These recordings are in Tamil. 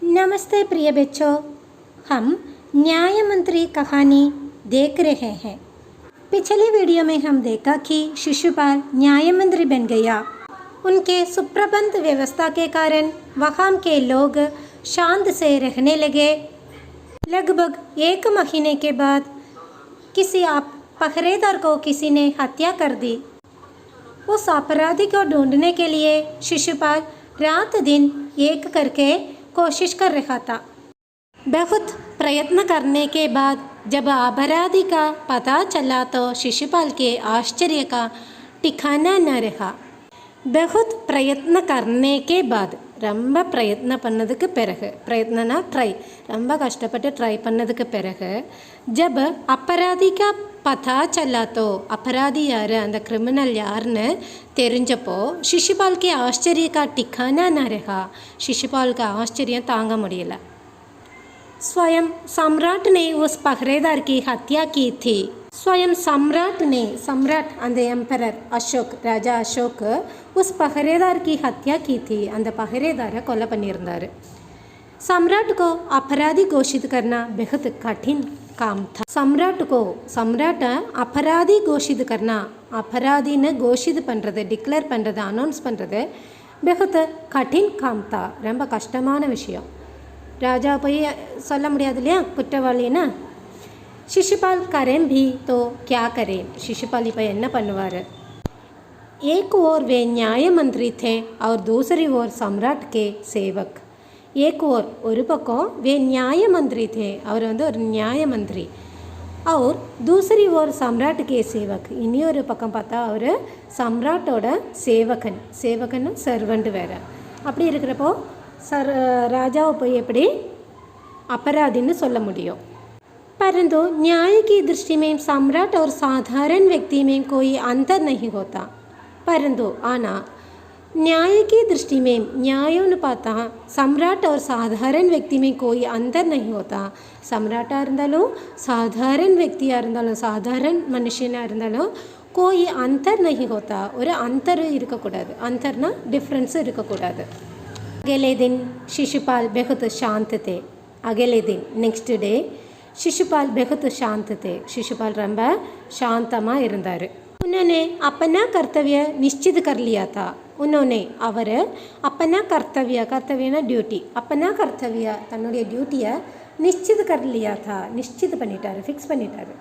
नमस्ते प्रिय बच्चों, हम न्याय मंत्री कहानी देख रहे हैं। पिछली वीडियो में हम देखा कि शिशुपाल न्याय मंत्री बन गया। उनके सुप्रबंध व्यवस्था के कारण वहाँ के लोग शांत से रहने लगे। लगभग 1 महीने के बाद किसी पहरेदार को किसी ने हत्या कर दी। उस अपराधी को ढूंढने के लिए शिशुपाल रात दिन एक करके कोशिश कर रहा था। बहुत प्रयत्न करने के बाद जब अपराधी का पता चला तो शिशुपाल के आश्चर्य का ठिकाना न रहा। बहुत प्रयत्न करने के बाद ரொம்ப பிரயத்ன பண்ணதுக்கு பிறகு பிரயத்னனா ட்ரை ரொம்ப கஷ்டப்பட்டு ட்ரை பண்ணதுக்கு பிறகு जब अपराधी का पता चला तो अपराधी यार அந்த क्रिमिनल யாருன்னு தெரிஞ்சப்போ शिशुपाल के आश्चर्य का ठिकाना न रहा। शिशुपाल का आश्चर्य तांग முடியல। स्वयं सम्राट ने उस पहरेदार की हत्या की थी। स्वयं सम्राट அந்த एम्परर अशोक राजा अशोक उस पहरेदार की हत्या की थी। அந்த पहरेदार கொலை பண்ணியிருந்தார்। सम्राट को अपराधी घोषित करना बहुत कठिन काम था। सम्राट अपराधी घोषित करना अपराधी ने घोषित பண்ணுறது டிக்ளேர் பண்ணுறது அனௌன்ஸ் பண்ணுறது बहुत कठिन काम था। ரொம்ப கஷ்டமான விஷயம்। राजा போய் சொல்ல முடியாது இல்லையா குற்றவாளின்னா। शिशुपाल करें भी तो क्या करें, शिशुपाल இப்போ என்ன பண்ணுவார்? एक ओर वे न्याय मंत्री थे और दूसरी ओर सम्राट के सेवक। एक ओर ஒரு பக்கம் वे न्याय मंत्री थे அவர் வந்து ஒரு न्याय मंत्री और दूसरी ओर सम्राट के सेवक இனி ஒரு பக்கம் பார்த்தா அவர் सम्राटோட சேவகன் சர்வெண்ட் வேறு। அப்படி இருக்கிறப்போ ராஜாவை போய் எப்படி अपराधीன்னு சொல்ல முடியும்? परंतु न्याय की दृष्टि में सम्राट और साधारण व्यक्ति में कोई अंतर नहीं होता। परंतु आना न्याय की दृष्टि में न्यायன்னு பார்த்தா सम्राट और साधारण व्यक्ति में कोई अंतर नहीं होता। सम्राटाக இருந்தாலும் साधारण व्यक्तिயாக இருந்தாலும் साधारण மனுஷனாக இருந்தாலும் कोई अंतर नहीं होता। ஒரு अंतर இருக்கக்கூடாது। अंतरना डिफरेंस இருக்கக்கூடாது। अगले दिन शिशुपाल बहुत शांत थे। अगले दिन नेक्स्ट डे शिशुपाल बहुत शांत थे। शिशुपाल ரொம்ப शांतமாக இருந்தார்। उन्होंने अपना कर्तव्य निश्चित कर लिया था। उन्होंने அவர் अपना कर्तव्यना ड्यूटी अपना कर्तव्य தன்னுடைய டியூட்டியை निश्चित कर लिया था। निश्चित பண்ணிட்டார், ஃபிக்ஸ் பண்ணிட்டார்।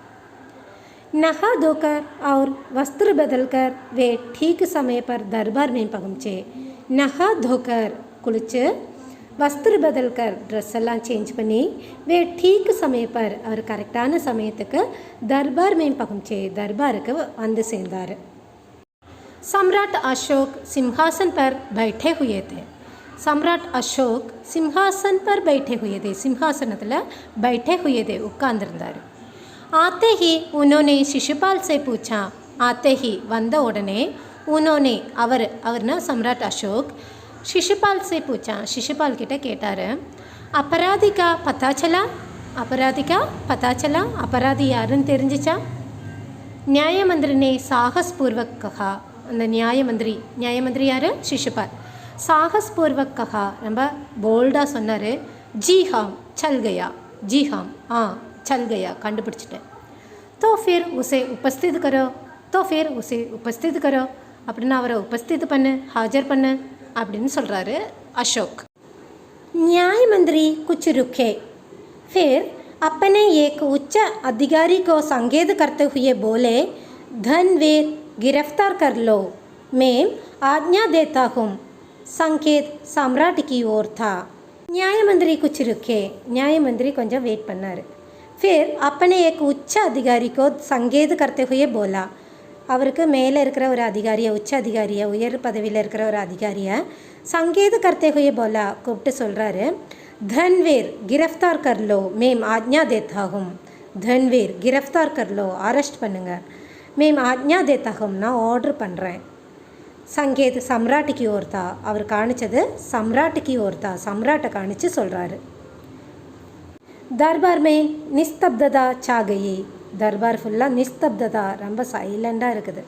नहा धोकर और वस्त्र बदलकर वे ठीक समय पर दरबार में पहुँचे। नहा धोकर कुளிச்சு वस्त्र बदलकर ड्रेस எல்லாம் சேஞ்ச் பண்ணி वे ठीक समय पर और கரெக்டான சமயத்துக்கு दरबार में पहुँचे दरबाருக்கு வந்து சேர்ந்தார்। सम्राट अशोक सिंहासन पर बैठे हुए थे। सम्राट अशोक सिंहासन पर बैठे हुए थे। सिंहासनத்தில் बैठे हुए थे உட்கார்ந்திருந்தார்। आते ही उन्होंने शिशुपाल से पूछा। आते ही வந்த உடனே उन्होंने அவர்னா सम्राट अशोक शिशुपाल से पूछा। शिशुपाल किட்ட கேட்டார்। अपराधी का पता चला अपराधी யாருன்னு தெரிஞ்சிச்சா? न्याय मंत्री ने साहसपूर्वक कहा। அந்த न्याय मंत्री யார்? शिशुपाल। साहसपूर्वक कहा ரொம்ப போல்டாக சொன்னார்। जी हाँ चल गया, जी हाँ चल गया கண்டுபிடிச்சிட்டேன்। तो फिर उसे उपस्थित करो அப்படின்னா அவரை உபஸ்தித் பண்ணு, हाजिर பண்ணு அப்படின்னு சொல்கிறாரு अशोक। न्याय मंत्री कुछ रुके फिर अपने एक उच्च अधिकारी को संकेत करते हुए बोले, धनवीर गिरफ्तार कर लो, मैं आज्ञा देता हूँ। संकेत सम्राट की ओर था। न्याय मंत्री कुछ रुके न्याय मंत्री கொஞ்சம் वेट பண்ணார்। फिर अपने एक उच्च अधिकारी को संकेत करते हुए बोला, அவருக்கு மேலே இருக்கிற ஒரு அதிகாரியை உச்ச அதிகாரியை உயர் பதவியில் இருக்கிற ஒரு அதிகாரியை संकेत करते हुए बोला கூப்பிட்டு சொல்கிறாரு, धनवीर गिरफ्तार कर लो, मैं आज्ञा देता हूँ। धनवीर गिरफ्तार कर लो, अरेस्ट பண்ணுங்க, मैं आज्ञा देता हूँ, நான் ஆர்டர் பண்ணுறேன்। संकेत सम्राट की ओर था। அவர் காணிச்சது सम्राट की ओर था, सम्राட்டை காணிச்சு சொல்கிறாரு। दरबार में निस्तब्धता छा गई। दरबार फुल्ला निस्तब्धता ரொம்ப சைலண்டாக இருக்குது।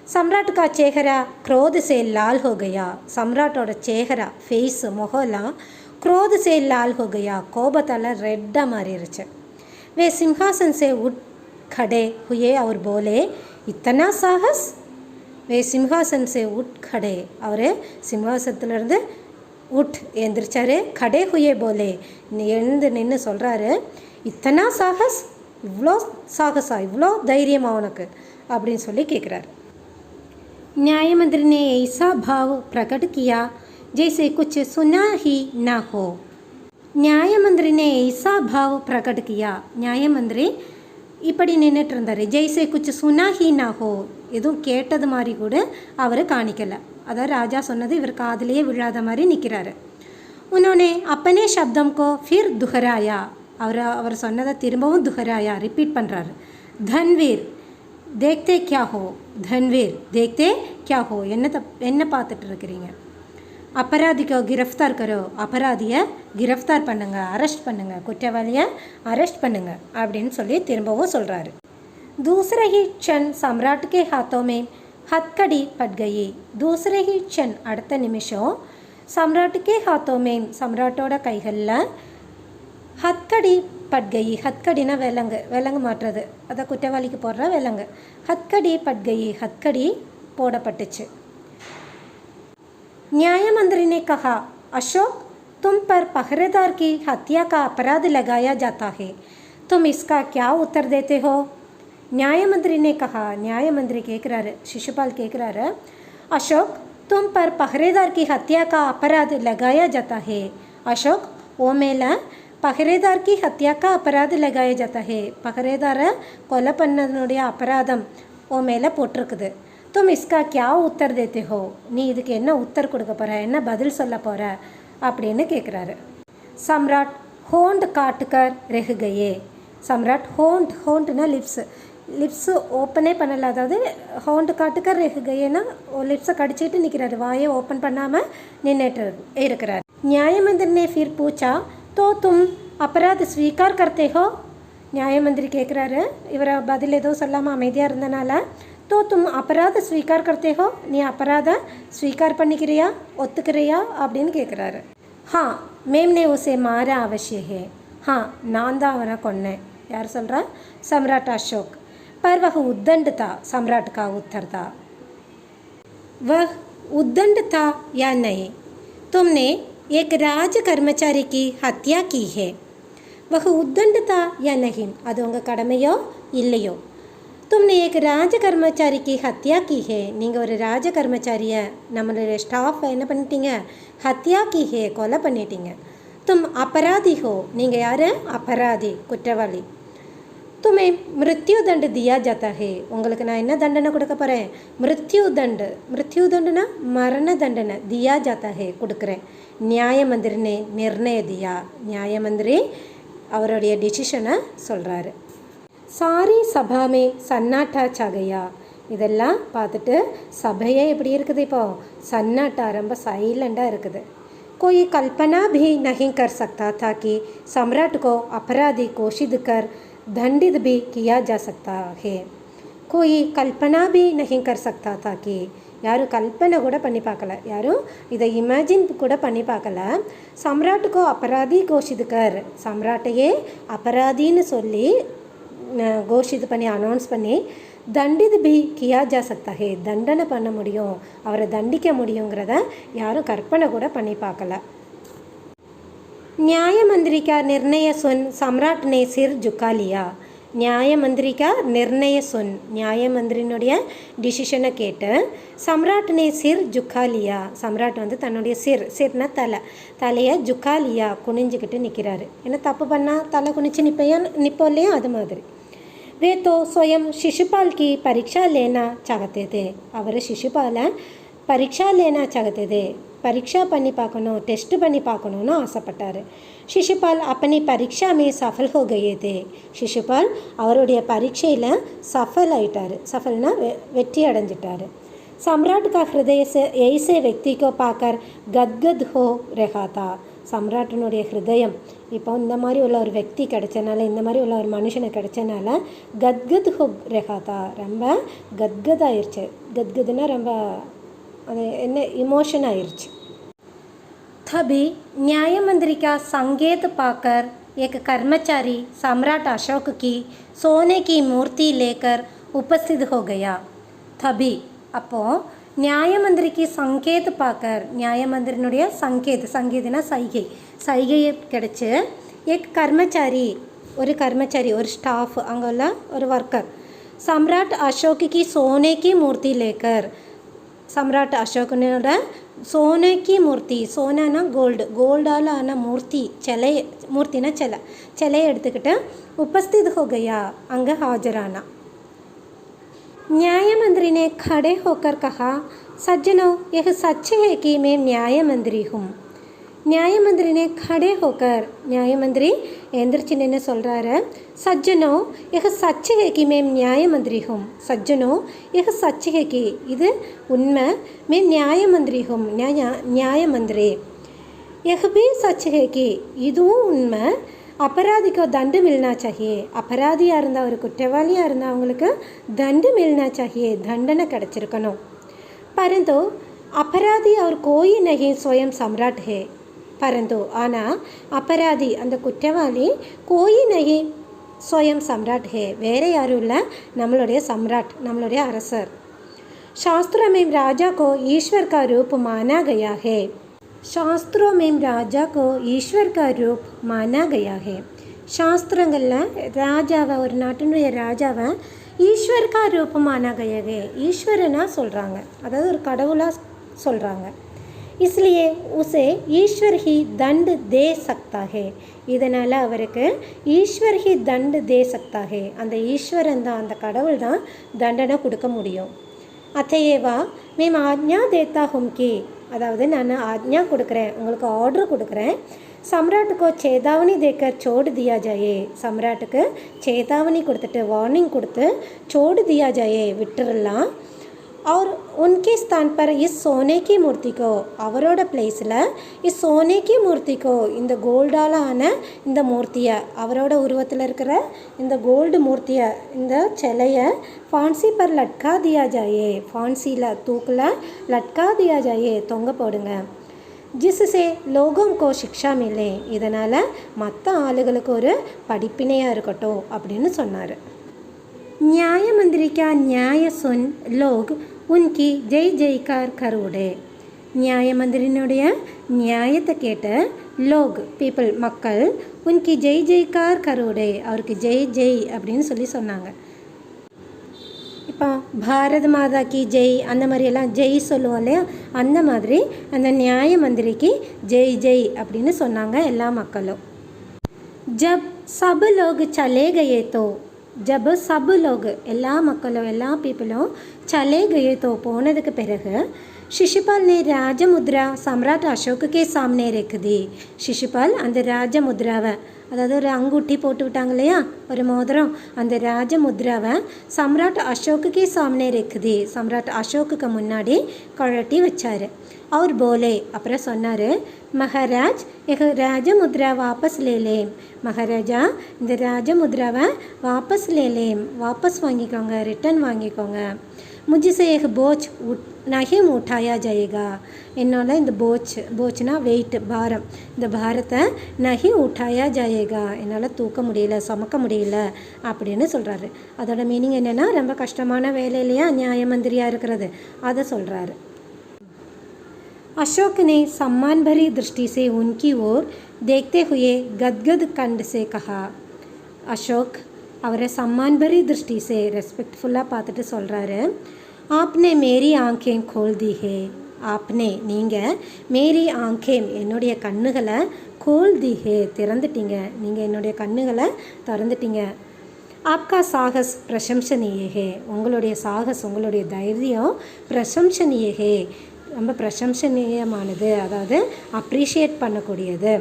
सम्राट का चेहरा क्रोध से लाल हो गया। सम्राटோட चेहरा फेस முகம்லாம் क्रोध से लाल हो गया, कोबताल रेड्डा मारिरुச்சு. वे सिंहासन से उठ खड़े हुए और बोले, इतना साहस. वे सिंहासन से उठ खड़े, और சிம்ஹாசனத்திலிருந்து உட் எந்திரிச்சாரு. கடே ஹுயே போலே எழுந்து நின்று சொல்கிறாரு, இத்தனா சாகஸ், இவ்வளோ சாகஸா, இவ்வளோ தைரியமா உனக்கு அப்படின்னு சொல்லி கேட்குறாரு. न्यायमंत्री ने ऐसा भाव प्रकट किया जैसे कुछ सुना ही ना हो. न्यायमंत्री ने ऐसा भाव प्रकट किया. न्यायमंत्री இப்படி நின்றுட்டு இருந்தார். ஜெய்சே குச் சுனா ஹி நா ஹோ, எதுவும் கேட்டது மாதிரி கூட அவர் காணிக்கலை. அதாவது ராஜா சொன்னது இவர் காதிலேயே விழாத மாதிரி நிற்கிறாரு. உன்னோனே அப்பனே சப்தம் கோ ஃபிர் துஹராயா, அவர் சொன்னதை திரும்பவும் துஹராயா ரிப்பீட் பண்ணுறாரு. தன்வீர் தேக்தே கியா ஹோ, தன்வீர் தேக்தே கியா ஹோ, என்ன பார்த்துட்டு இருக்கிறீங்க. अपराधी को गिरफ्तार करो, अपराधिயை गिरफ्तार பண்ணுங்க, அரெஸ்ட் பண்ணுங்க, குற்றவாளியை அரெஸ்ட் பண்ணுங்க அப்படின்னு சொல்லி திரும்பவும் சொல்கிறாரு. दूसरे ही क्षण सम्राट के हाथों में हथकड़ी पड़ गई. दूसरे ही क्षण அடுத்த நிமிஷம் सम्राट के हाथों में सम्राटோட கைகளில் हथकड़ी पड़ गई. हथकड़ीனா விலங்கு மாட்டுறது, அதை குற்றவாளிக்கு போடுற விலங்கு. हथकड़ी पड़ गई, हथकड़ी போடப்பட்டுச்சு. न्यायमंत्री ने कहा, अशोक तुम पर पहरेदार की हत्या का अपराध लगाया जाता है, तुम इसका क्या उत्तर देते हो. न्यायमंत्री ने कहा, न्यायमंत्री கேட்குறாரு, शिशुपाल கேட்குறாரு, अशोक तुम पर पहरेदार की हत्या का अपराध लगाया जाता है. अशोक वो மேலே पहरेदार की हत्या का अपराध लगाया जाता है, पहरेदाரை கொலை பண்ணதனுடைய அபராதம் ஓ மேலே போட்டிருக்குது. तुम इसका क्या उत्तर देते हो, நீ இதுக்கு என்ன உத்தர் கொடுக்க போகிற, என்ன பதில் சொல்ல போகிற அப்படின்னு கேட்குறாரு. सम्राट होंठ काट कर रह गए. सम्राट होंठனா லிப்ஸு ஓப்பனே பண்ணலை, அதாவது ஹோண்ட் காட்டுக்கர் ரह गएனா லிப்ஸை கடிச்சிட்டு நிற்கிறாரு, வாயை ஓப்பன் பண்ணாமல் நின்றுட்டு இருக்கிறார். न्यायमंत्री ने फिर पूछा, तो तुम अपराध स्वीकार करते हो. न्यायमंत्री கேட்குறாரு, இவரை பதில் எதுவும் சொல்லாமல் அமைதியாக இருந்தனால, तो तुम अपराध स्वीकार करते हो, நீ अपराध स्वीकार பண்ணிக்கிறியா, ஒத்துக்கிறியா அப்படின்னு கேட்குறாரு. हाँ मैंने उसे मारा अवश्य है. हाँ நான் தான் அவனை கொன்னேன். யார் சொல்கிறா? सम्राट अशोक. पर वह उद्दंड था. सम्राट का उत्तर था, वह उद्दंड था या नहीं. तुमने एक राज कर्मचारी की हत्या की है. वह उद्दंड था या नहीं, அது உங்கள் கடமையோ இல்லையோ. तुमने एक राज कर्मचारी की हत्या की है, நீங்கள் ஒரு ராஜ கர்மச்சாரியை, நம்மளுடைய ஸ்டாஃபை என்ன பண்ணிட்டீங்க, ஹத்யா की है கொலை பண்ணிட்டீங்க. तुम अपराधी हो, நீங்கள் யார், अपराधी குற்றவாளி. तुम्हें मृत्यु दंड दिया जाता है, உங்களுக்கு நான் என்ன தண்டனை கொடுக்க போகிறேன், मृत्यु दंडனா மரண தண்டனை, दिया जाता है கொடுக்குறேன். न्यायमंत्री ने निर्णय दिया, न्यायमंत्री அவருடைய டிசிஷனை சொல்கிறாரு. सारी सभा में सन्नाटा छा गया. இதெல்லாம் பார்த்துட்டு சபையே எப்படி இருக்குது, இப்போது சன்னாட்டா ரொம்ப சைலண்டாக இருக்குது. कोई कल्पना भी नहीं कर सकता था कि सम्राट को अपराधी घोषित कर दंडित भी किया जा सकता है. कोई कल्पना भी नहीं कर सकता था कि, யாரும் கல்பனை கூட பண்ணி பார்க்கல, யாரும் இதை இமேஜின் கூட பண்ணி பார்க்கல. சம்ராட்டுக்கோ அபராதி கோஷிதுக்கர், சம்ராட்டையே அபராதின்னு சொல்லி கோஷித்து பண்ணி அனௌன்ஸ் பண்ணி தண்டித் பி கியா ஜா சக்தா ஹே, தண்டனை பண்ண முடியும், அவரை தண்டிக்க முடியுங்கிறத யாரும் கற்பனை கூட பண்ணி பார்க்கல. न्यायमंत्री का निर्णय सुन सम्राट ने सिर झुका लिया. न्यायमंत्री का निर्णय सुन, न्यायमंत्रिனுடைய டிசிஷனை கேட்டு சம்ராட் நே சிர் ஜுக்கா லியா, சம்ராட் வந்து தன்னுடைய சிர்னா தலையை ஜுக்கா லியா குனிஞ்சிக்கிட்டு நிற்கிறாரு. ஏன்னா தப்பு பண்ணால் தலை குனிச்சு நிற்போ இல்லையா, அது மாதிரி. वे तो स्वयं शिशुपाल की परीक्षा लेना चाहते थे. அவர் शिशुपाल परीक्षा लेना चाहते थे, परीक्षा பண்ணி பார்க்கணும், டெஸ்ட் பண்ணி பார்க்கணுன்னு ஆசைப்பட்டார். शिशुपाल अपनी परीक्षा में सफल हो गए थे. शिशुपाल அவருடைய பரீட்சையில் சஃபல் ஆயிட்டார். சஃபல்னா வெற்றி அடைஞ்சிட்டார். सम्राट का हृदय से ऐसे व्यक्ति को पाकर गदगद हो रहा था. சம்ராட்டினுடைய ஹிருதயம் இப்போ இந்த மாதிரி உள்ள ஒரு व्यक्ति கிடைச்சனால, இந்த மாதிரி உள்ள ஒரு மனுஷனை கிடைச்சனால கத்கத் ஹோ ரஹாதா, ரொம்ப கத்கத் ஆயிடுச்சு. கத்கத்னா ரொம்ப அது என்ன இமோஷன் ஆயிடுச்சு. तभी न्याय मंत्री का संकेत पाकर एक कर्मचारी सम्राट अशोक की सोने की मूर्ति लेकर उपस्थित हो गया. तभी அப்போ நியாய மந்திரிக்கு சங்கேத் பார்க்கர் நியாய மந்திரினுடைய சங்கேத்னா சைகையை கிடச்சி ஒரு கர்மச்சாரி ஒரு ஸ்டாஃப் அங்கே உள்ள ஒரு ஒர்க்கர் सम्राट अशोक की सोने की मूर्ति लेकर सम्राट अशोकனோட सोने की मूर्ति सोना गोल्डाल आना मूर्तिना चिலை எடுத்துக்கிட்டு उपस्थित हो गया अंग हाजराना. न्याय मंत्री ने खड़े होकर कहा, सज्जनों यह सच है कि मैं न्याय मंत्री हूँ. न्याय मंत्री ने खड़े होकर न्याय मंत्री एंद्रची ने சொல்கிறாரு, सज्जनों यह सच है कि मैं न्याय मंत्री हूँ. सज्जनों यह सच है कि இது உண்மை, मैं न्याय मंत्री हूँ न्याय मंत्री. यह भी सच है कि இதுவும் உண்மை, अपराधी को दंड मिलना चाहिए. अपराधिயாக இருந்தால் ஒரு குற்றவாளியாக இருந்தால் அவங்களுக்கு दंड मिलना चाहिए, दंडனை கிடச்சிருக்கணும். परंतु अपराधी और कोई नहीं स्वयं सम्राट है. परंतु ஆனால் अपराधी அந்த குற்றவாளி कोई नहीं स्वयं सम्राट है, வேறு யாரும் இல்லை, நம்மளுடைய सम्राट நம்மளுடைய அரசர். शास्त्रों में राजा को ईश्वर का रूप माना गया है. शास्त्रों में राजा को ईश्वर का रूप माना गया है. शास्त्रங்களில் ராஜாவை ஒரு நாட்டினுடைய ராஜாவை ஈஸ்வர் का रूप माना गया है. ஈஸ்வரனா சொல்கிறாங்க, அதாவது ஒரு கடவுளாக சொல்கிறாங்க. इसलिए उसे ईश्वर ही दंड दे सकता है. இதனால் அவருக்கு ஈஸ்வர் ही दंड दे सकता है. அந்த ஈஸ்வரன் தான், அந்த கடவுள் தான் தண்டனை கொடுக்க முடியும். அத்தையேவா मैं आज्ञा देता हूँ कि அதாவது நான் ஆஜ்ஞா கொடுக்குறேன், உங்களுக்கு ஆர்டர் கொடுக்குறேன், सम्राट को चेतावनी देकर छोड़ दिया जाए. सम्राட்டுக்கு चेतावनी கொடுத்துட்டு வார்னிங் கொடுத்து छोड़ दिया जाए விட்டுறலாம். और उनके स्थान पर इस सोने की मूर्ति को அவரோட பிளேஸில் इस सोने की मूर्ति को இந்த கோல்டால் ஆன இந்த மூர்த்தியை, அவரோட உருவத்தில் இருக்கிற இந்த கோல்டு மூர்த்தியை, இந்த சிலையை फांसी पर लटका दिया जाए. फांसीला तूकला लटका दिया जाए, தொங்க போடுங்க. जिससे लोगों को शिक्षा मिले. இதனால் மற்ற ஆளுகளுக்கு ஒரு படிப்பினையாக இருக்கட்டும் அப்படின்னு சொன்னார். न्याय मंत्री का न्याय सुन लोग उनकी जय जयकार कर उड़े. न्याय मंत्रिனுடைய நியாயத்தை கேட்ட லோக் பீப்புள் மக்கள் உன்கி ஜெய் ஜெய்கார் கருடே, அவருக்கு ஜெய் ஜெய் அப்படின்னு சொன்னாங்க. இப்போ பாரத மாதா கி ஜெய் அந்த மாதிரியெல்லாம் ஜெய் சொல்லுவோம் இல்லையா, அந்த மாதிரி அந்த நியாய மந்திரிக்கு ஜெய் ஜெய் அப்படின்னு சொன்னாங்க எல்லா மக்களும். जब सब लोग चले गए तो जब सब लोग எல்லா மக்களும் எல்லா பீப்புளும் चले गए तो போனதுக்கு பிறகு शिशुपाल ने राजमुद्रा सम्राट अशोक के सामने रख दी. शिशुपाल அந்த ராஜமுத்ராவை, அதாவது ஒரு அங்குட்டி போட்டு விட்டாங்க இல்லையா, ஒரு மோதிரம், அந்த ராஜமுத்ராவை सम्राट अशोक के सामने रख दी. सम्राट अशोக்கு முன்னாடி கழட்டி வச்சார். और बोले அப்புறம் சொன்னார், महाराज यह राजमुद्रा वापस ले लें. மகாராஜா இந்த ராஜமுத்ராவை வாபஸ் ले लें, வாபஸ் வாங்கிக்கோங்க, ரிட்டன் வாங்கிக்கோங்க. मुझसे एक बोझ नहीं उठाया जाएगा. என்னோட இந்த போச்னா வெயிட், பாரம், இந்த பாரத்தை நகி உட்டாயா ஜாயேகா, என்னால் தூக்க முடியல, சுமக்க முடியல அப்படின்னு சொல்கிறாரு. அதோட மீனிங் என்னென்னா ரொம்ப கஷ்டமான வேலை இல்லையா நியாய மந்திரியாக இருக்கிறது, அதை சொல்கிறாரு. अशोक ने सम्मान भरी दृष्टि से उनकी ओर देखते हुए गदगद कंठ से कहा. अशोक அவரை सम्मान भरी दृष्टि से ரெஸ்பெக்ட்ஃபுல்லாக பார்த்துட்டு சொல்கிறாரு, आपने मेरी आँखें खोल दी है. आपने நீங்கள் मेरी आँखें என்னுடைய கண்ணுகளை खोल दी है திறந்துட்டீங்க, நீங்கள் என்னுடைய கண்ணுகளை திறந்துட்டீங்க. आपका साहस प्रशंसनीय है. உங்களுடைய சாகஸ், உங்களுடைய தைரியம் प्रशंसनीय है, ரொம்ப பிரசம்சனீயமானது, அதாவது அப்ரிஷியேட் பண்ணக்கூடியது.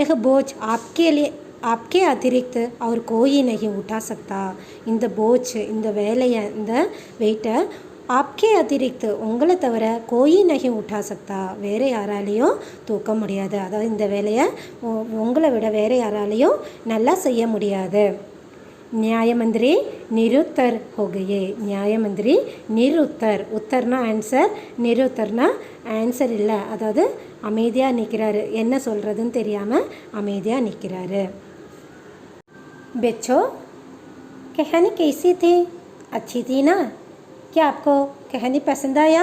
यह बोझ आपके लिए आपके अतिरिक्त और कोई नहीं उठा सकता. இந்த போச், இந்த வேலையை, இந்த வெயிட்டை आपके अतिरिक्त உங்களை தவிர कोई नहीं उठा सकता, வேறு யாராலையும் தூக்க முடியாது. அதாவது இந்த வேலையை உங்களை விட வேறு யாராலையும் நல்லா செய்ய முடியாது. न्याय मंत्री निरुत्तर हो गए न्याय मंत्री निरुत्तर उत्तरना आंसर निरुत्तरना आंसर இல்லை அதாவது அமைதியாக நிற்கிறாரு என்ன சொல்கிறதுன்னு தெரியாமல் அமைதியாக நிற்கிறாரு बच्चों कहानी कैसी थी अच्छी थी ना क्या आपको कहानी पसंद आया